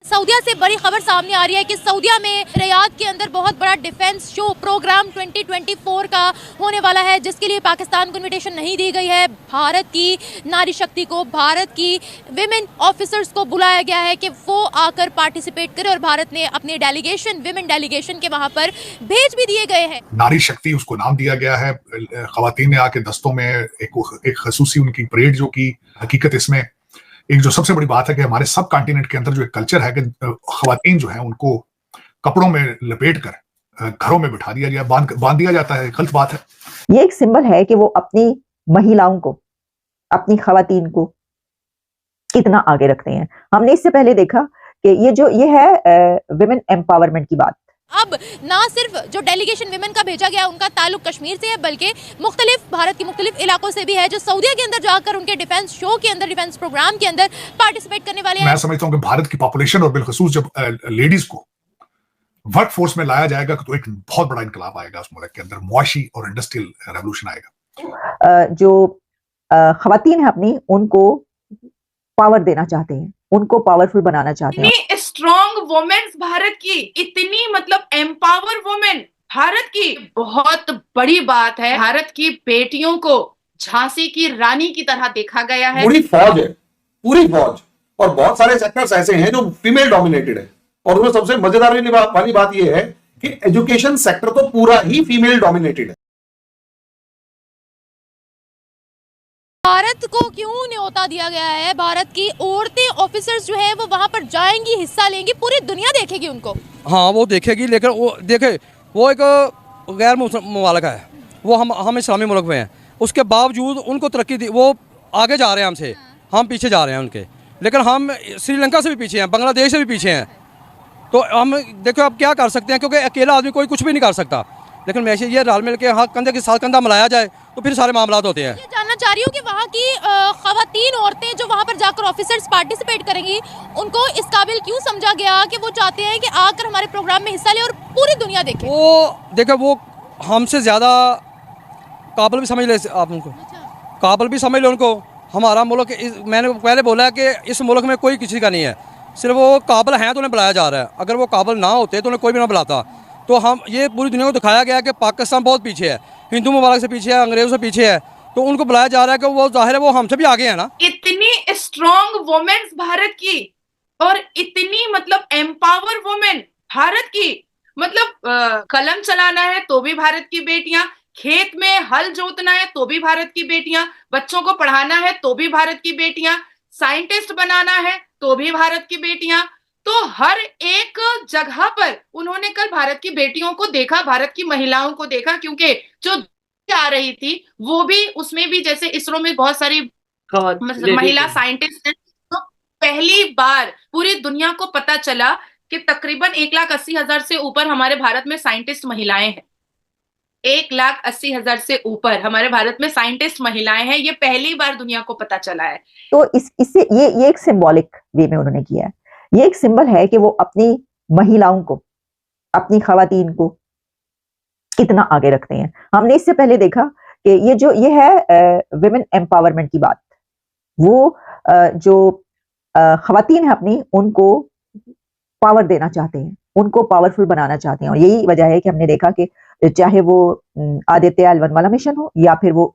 सऊदीया से बड़ी खबर सामने आ रही है कि सऊदीया में रियाद के अंदर बहुत बड़ा डिफेंस शो प्रोग्राम 2024 का होने वाला है, जिसके लिए पाकिस्तान को इनविटेशन नहीं दी गई है। भारत की नारी शक्ति को, भारत की विमेन ऑफिसर्स को बुलाया गया है कि वो आकर पार्टिसिपेट करें, और भारत ने अपने डेलीगेशन, विमेन डेलीगेशन के वहां पर भेज भी दिए गए हैं। नारी शक्ति उसको नाम दिया गया है। खवातीन ने आके दस्तों में एक खसूसी उनकी परेड जो की। हकीकत इसमें एक जो सबसे बड़ी बात है कि हमारे सब कॉन्टिनेंट के अंदर जो एक कल्चर है कि खवातीन जो है उनको कपड़ों में लपेट कर घरों में बिठा दिया गया, बांध दिया जाता है। गलत बात है। ये एक सिंबल है कि वो अपनी महिलाओं को, अपनी खवातीन को कितना आगे रखते हैं। हमने इससे पहले देखा कि ये है विमेन एम्पावरमेंट की बात। अब ना सिर्फ जो डेलीगेशन विमेन का भेजा गया उनका ताल्लुक कश्मीर से है, बल्कि मुख्तलिफ भारत के मुख्तलिफ इलाकों से भी है, जो सऊदीया के अंदर जाकर उनके डिफेंस शो के अंदर, डिफेंस प्रोग्राम के अंदर पार्टिसिपेट करने वाले हैं। मैं समझता हूं कि भारत की पॉपुलेशन और बिलखसूस जब लेडीज को वर्क फोर्स में लाया जाएगा तो एक बहुत बड़ा इनकलाब आएगा उस मुल्क के अंदर, मुआशी और इंडस्ट्रियल रेवोल्यूशन आएगा। जो खवातीन है अपनी, उनको पावर देना चाहते हैं, उनको पावरफुल बनाना चाहते हैं। इतनी स्ट्रॉन्ग वुमेन्स भारत की, इतनी मतलब एम्पावर वुमेन भारत की, बहुत बड़ी बात है। भारत की बेटियों को झांसी की रानी की तरह देखा गया है। पूरी फौज है, पूरी फौज, और बहुत सारे सेक्टर्स ऐसे हैं जो फीमेल डोमिनेटेड है। और उसमें सबसे मजेदार वाली बात यह है कि एजुकेशन सेक्टर तो पूरा ही फीमेल डोमिनेटेड है। भारत को क्यों न्योता दिया गया है? भारत की औरतें ऑफिसर्स जो है वो वहां पर जाएंगी, हिस्सा लेंगी, पूरी दुनिया देखेगी उनको। हाँ वो देखेगी, लेकिन वो देखे वो एक गैर मुमालिक है, वो हम इस्लामी मुल्क में हैं, उसके बावजूद उनको तरक्की दी। वो आगे जा रहे हैं हमसे, हम पीछे जा रहे हैं उनके। लेकिन हम श्रीलंका से भी पीछे हैं, बांग्लादेश से भी पीछे हैं। तो हम देखो अब क्या कर सकते हैं, क्योंकि अकेला आदमी कोई कुछ भी नहीं कर सकता। लेकिन मैसेज ये रल मिल के हाँ कंधे के साथ कंधा मिलाया जाए तो फिर सारे मामला होते हैं। ये जानना चाह रही हूँ कि वहाँ की खवातीन औरतें जो वहाँ पर जाकर ऑफिसर्स पार्टिसिपेट करेंगी, उनको इस काबिल क्यों समझा गया कि वो चाहते हैं कि आकर हमारे प्रोग्राम में हिस्सा ले और पूरी दुनिया देखे? वो देखो, वो हमसे ज़्यादा काबिल भी समझ ले आप उनको, काबिल भी समझ लो उनको। हमारा मुल्क, मैंने पहले बोला कि इस मुल्क में कोई किसी का नहीं है, सिर्फ वो काबिल हैं तो उन्हें बुलाया जा रहा है। अगर वो काबिल ना होते तो उन्हें कोई भी ना बुलाता। तो हम ये पूरी दुनिया को दिखाया गया कि पाकिस्तान बहुत पीछे है, हिंदू मुबारक से पीछे है, अंग्रेजों से पीछे है। तो उनको बुलाया जा रहा है कि वो जाहिर है वो हमसे भी आगे है ना। इतनी स्ट्रॉन्ग वुमेन्स भारत की, और इतनी मतलब एम्पावर वुमेन भारत की, मतलब कलम चलाना है तो भी भारत की बेटियां, खेत में हल जोतना है तो भी भारत की बेटियां, बच्चों को पढ़ाना है तो भी भारत की बेटियां, साइंटिस्ट बनाना है तो भी भारत की बेटियां। तो हर एक जगह पर उन्होंने कल भारत की बेटियों को देखा, भारत की महिलाओं को देखा, क्योंकि जो आ रही थी वो भी, उसमें भी जैसे इसरो में बहुत सारी महिला साइंटिस्ट हैं। तो पहली बार पूरी दुनिया को पता चला कि तकरीबन 1,80,000 से ऊपर हमारे भारत में साइंटिस्ट महिलाएं हैं। 1,80,000 से ऊपर हमारे भारत में साइंटिस्ट महिलाएं हैं। ये पहली बार दुनिया को पता चला है। तो इससे ये एक सिंबॉलिक वे में उन्होंने किया है। ये एक सिंबल है कि वो अपनी महिलाओं को, अपनी खवातीन को कितना आगे रखते हैं। हमने इससे पहले देखा कि ये है विमेन एम्पावरमेंट की बात। वो जो खवातीन है अपनी, उनको पावर देना चाहते हैं, उनको पावरफुल बनाना चाहते हैं। और यही वजह है कि हमने देखा कि चाहे वो आदित्य L1 वाला मिशन हो या फिर वो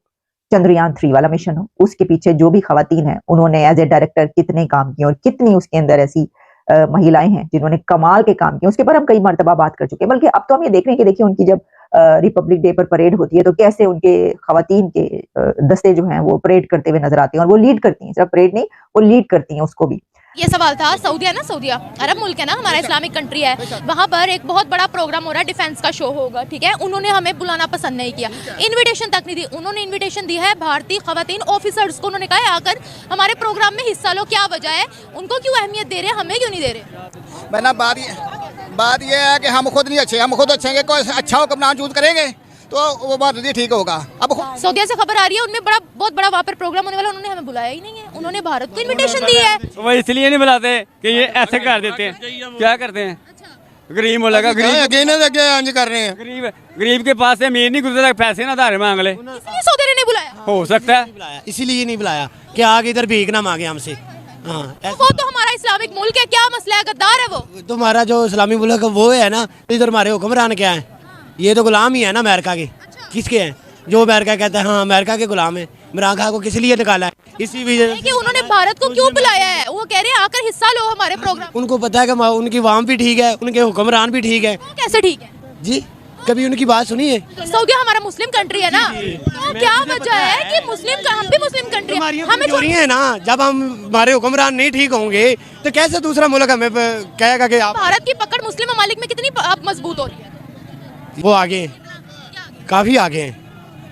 चंद्रयान 3 वाला मिशन हो, उसके पीछे जो भी खवातीन है उन्होंने एज ए डायरेक्टर कितने काम किए और कितनी उसके अंदर ऐसी महिलाएं हैं जिन्होंने कमाल के काम किए, उसके पर हम कई मर्तबा बात कर चुके हैं। बल्कि अब तो हम ये देख रहे हैं कि देखिए उनकी जब रिपब्लिक डे पर परेड होती है तो कैसे उनके खवातीन के दस्ते जो हैं वो परेड करते हुए नजर आते हैं, और वो लीड करती हैं, सिर्फ परेड नहीं, वो लीड करती हैं उसको भी। ये सवाल था, सऊदीया ना, सऊदीया अरब मुल्क है ना, हमारा इस्लामिक कंट्री है, वहाँ पर एक बहुत बड़ा प्रोग्राम हो रहा है, डिफेंस का शो होगा, ठीक है। उन्होंने हमें बुलाना पसंद नहीं किया, इनविटेशन तक नहीं दी। उन्होंने इनविटेशन दी है भारतीय खवातीन ऑफिसर्स को। उन्होंने कहा है आकर हमारे प्रोग्राम में हिस्सा लो। क्या वजह है? उनको क्यों अहमियत दे रहे हैं, हमें क्यों नहीं दे रहे? मैंने बात ये है कि हम खुद नहीं अच्छे, हम खुद अच्छे हैं, कोई अच्छा होकर नाम चूज करेंगे तो वो बात नहीं ठीक होगा। अब सऊदीया से खबर आ रही है उनमें बहुत बड़ा वहाँ पर प्रोग्राम होने वाला, उन्होंने हमें बुलाया ही नहीं है। उन्होंने भारत को इनविटेशन दी है। वो इसलिए नहीं बुलाते कि ये ऐसे कर देते हैं। क्या करते हैं? गरीब लगा, गरीब कर रहे हैं, गरीब के पास से अमीर नहीं गुजरता, पैसे ना धारे मांग ले, इसलिए सऊदी ने बुलाया। हो सकता है इसीलिए नहीं बुलाया कि आगे इधर भीख ना मांगे हमसे। हाँ वो तो हमारा इस्लामिक मुल्क है, क्या मसला है, गद्दार है वो? तो हमारा जो इस्लामी मुल्क वो है ना, तो इधर हमारे हुक्मरान क्या है? ये तो गुलाम ही है ना अमेरिका के। किसके हैं? जो अमेरिका कहता है हाँ अमेरिका के गुलाम है। इमरान खान को किस लिए निकाला है? इसी वजह कि उन्होंने भारत को क्यों बुलाया है? वो कह रहे हैं आकर हिस्सा लो हमारे प्रोग्राम। उनको पता है कि उनकी वाम भी ठीक है, उनके हुक्मरान भी ठीक है। कैसे ठीक है जी, कभी उनकी बात सुनी है? सऊदी हमारा मुस्लिम कंट्री है ना, तो क्या वजह है कि मुस्लिम हम भी मुस्लिम कंट्री है, हमें चोरी है ना। जब हम हमारे हुक्मरान नहीं ठीक होंगे तो कैसे दूसरा मुल्क हमें कहेगा कि आप? भारत की पकड़ मुस्लिम ममालिक में कितनी मजबूत हो रही है? वो आगे हैं, काफी आगे हैं।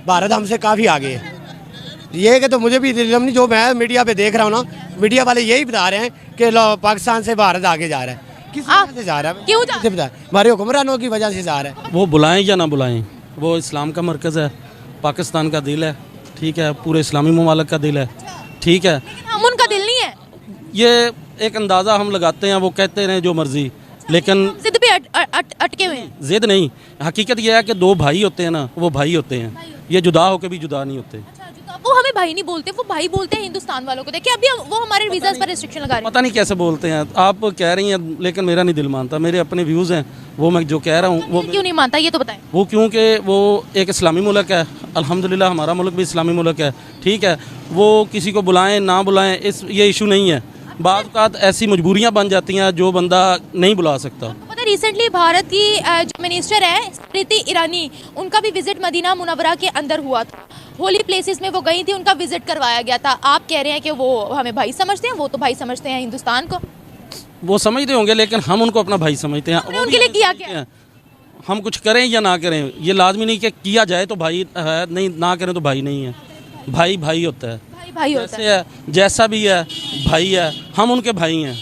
भारत हमसे काफी आगे है। ये कि तो मुझे भी इल्म नहीं, जो मैं मीडिया पे देख रहा हूँ ना, मीडिया वाले यही बता रहे हैं कि पाकिस्तान से भारत आगे जा रहा है। किस वजह से जा रहा है? क्यों जा रहा है? हमारे हुक्मरानों की वजह से जा रहा है। वो बुलाएं या ना बुलाएं, वो इस्लाम का मरकज़ है, पाकिस्तान का दिल है, ठीक है, पूरे इस्लामी ममालिक का दिल है, ठीक है। हम उनका दिल नहीं है। ये एक अंदाज़ा हम लगाते हैं, वो कहते रहे जो मर्जी, लेकिन जिद पे अटके हुए हैं। जिद नहीं, हकीकत यह है कि दो भाई होते हैं ना, वो भाई होते हैं, ये जुदा होकर भी जुदा नहीं होते। वो हमें भाई नहीं बोलते, वो भाई बोलते हैं हिंदुस्तान वालों को। देखिए अभी वो हमारे वीज़ा पर रिस्ट्रिक्शन लगा रहे हैं। पता नहीं कैसे बोलते हैं, आप कह रही हैं, लेकिन मेरा नहीं दिल मानता। मेरे अपने व्यूज़ हैं, वो मैं जो कह रहा हूँ वो क्यों नहीं मानता ये तो बताएं। वो क्योंकि वो एक इस्लामी मुल्क है, अल्हम्दुलिल्लाह हमारा मुल्क भी इस्लामी मुल्क है, ठीक है। वो किसी को बुलाएं ना बुलाएं ये इशू नहीं है। बात बात ऐसी मजबूरियाँ बन जाती हैं जो बंदा नहीं बुला सकता। पता रिसेंटली भारत की जो मिनिस्टर है स्मृति ईरानी, उनका भी विजिट मदीना मुनव्वरा के अंदर हुआ था। होली प्लेसेस में वो गई थी, उनका विजिट करवाया गया था। आप कह रहे हैं कि वो हमें भाई समझते हैं, वो तो भाई समझते हैं हिंदुस्तान को। वो समझते होंगे, लेकिन हम उनको अपना भाई समझते हैं। उनके लिए किया क्या? हम कुछ करें या ना करें, ये लाजमी नहीं कि किया जाए तो भाई है, नहीं ना करें तो भाई नहीं है। भाई भाई होता है, भाई होता जैसे है, जैसा भी है भाई है, हम उनके भाई हैं।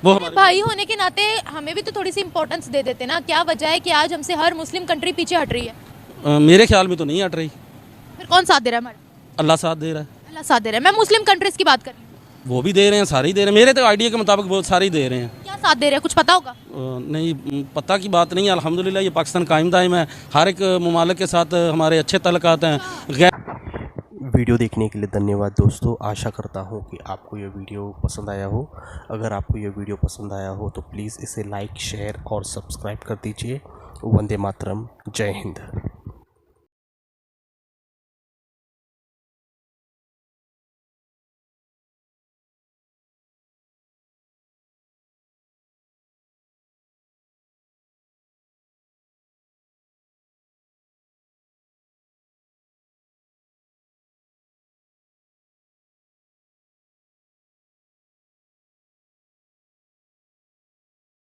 वो भाई होने के नाते हमें भी तो थोड़ी सी इम्पोर्टेंस दे देते ना। क्या वजह है कि आज हमसे हर मुस्लिम कंट्री पीछे हट रही है? मेरे ख्याल में तो नहीं हट रही। फिर कौन साथ दे रहा है हमारा? अल्लाह साथ दे रहा है। अल्लाह साथ दे रहा है। मैं मुस्लिम कंट्रीज की बात कर रही हूँ। वो भी दे रहे हैं, सारे ही दे रहे हैं। मेरे तो आइडिया के मुताबिक बहुत सारे ही दे रहे हैं। क्या साथ दे रहे हैं, कुछ पता होगा? नहीं, पता की बात नहीं है। अल्हम्दुलिल्लाह ये पाकिस्तान कायम दायम है, हर एक मुमालिक के साथ हमारे अच्छे तल्लुकात हैं। वीडियो देखने के लिए धन्यवाद दोस्तों। आशा करता हूँ कि आपको ये वीडियो पसंद आया हो। अगर आपको ये वीडियो पसंद आया हो तो प्लीज़ इसे लाइक, शेयर और सब्सक्राइब कर दीजिए। वंदे मातरम, जय हिंद।